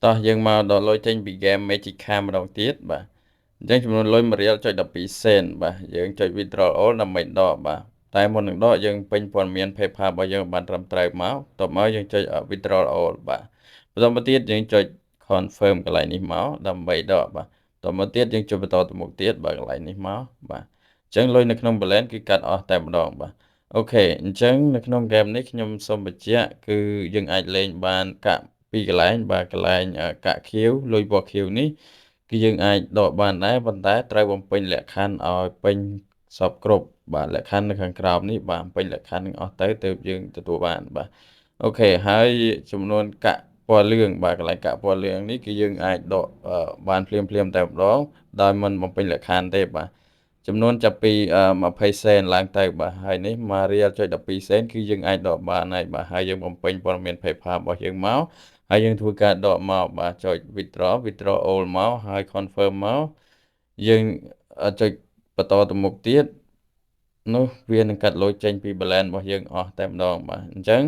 តោះយើងមកដល់លុយចេញពី game Magica ម្ដងទៀតបាទអញ្ចឹងចំនួនលុយ1រៀលចុច12សេនបាទយើងចុច withdraw all ដើម្បីដកបាទតែមុននឹងដកយើងពេញព័ត៌មាន PayPal របស់យើងបានត្រឹមត្រូវមកតបមកយើងចុច withdraw all បាទបន្តមកទៀតយើងចុច confirm កន្លែងនេះមកដើម្បីដកបាទតមកទៀតយើងចុចបន្តទៅមុខទៀតបាទកន្លែងនេះមកបាទអញ្ចឹងលុយនៅក្នុង balance គឺកាត់អស់តែម្ដងបាទអូខេអញ្ចឹងនៅក្នុង game នេះខ្ញុំសូមបញ្ជាក់គឺយើងអាចលេងបានកាក់ពីរកន្លែងបាទកន្លែងកាក់ខៀវលុយពណ៌ខៀវនេះគឺយើងអាចដកបានដែរប៉ុន្តែត្រូវបំពេញលក្ខខណ្ឌឲ្យពេញសពគ្រប់បាទលក្ខខណ្ឌនៅខាងក្រោមនេះបាទបំពេញលក្ខខណ្ឌនឹងអស់ទៅទើបយើងទទួលបានបាទអូខេហើយចំនួនកាក់ពណ៌លឿងបាទកន្លែងកាក់ពណ៌លឿងនេះគឺយើងអាចដកបានភ្លាមតែម្ដងដោយមិនបំពេញលក្ខខណ្ឌទេបាទចំនួនចាប់ពី20សេនឡើងទៅបាទហើយនេះ1រៀលចុច12សេនគឺយើងអាចដកបានហើយបាទហើយយើងបំពេញព័ត៌មាន PayPal របស់យើងមកហើយយើងធ្វើការដកមកបាទចុច withdraw all មកហើយ confirm មកយើងចុចបន្តទៅមុខទៀតនោះវានឹងកាត់លុយចេញពី balance របស់យើងអស់តែម្ដងបាទអញ្ចឹង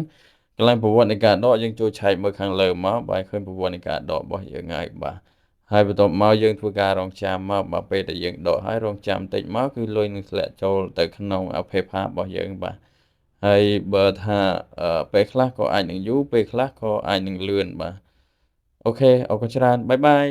កន្លែងប្រវត្តិនៃការដកយើងចូលឆែកមើលខាងលើមកបាទឃើញប្រវត្តិនៃការដករបស់យើងហើយបាទហើយបន្ទាប់មកយើងធ្វើការរងចាំមកបើពេលដែលយើងដកហើយរងចាំបន្តិចមកគឺលុយនឹងធ្លាក់ចូលទៅក្នុង PayPal របស់យើងបាទហើយបើថាពេលខ្លះក៏អាចនឹងយូរពេលខ្លះក៏អាចនឹងលឿនបាទអូខេអរគុណច្រើនបាយបាយ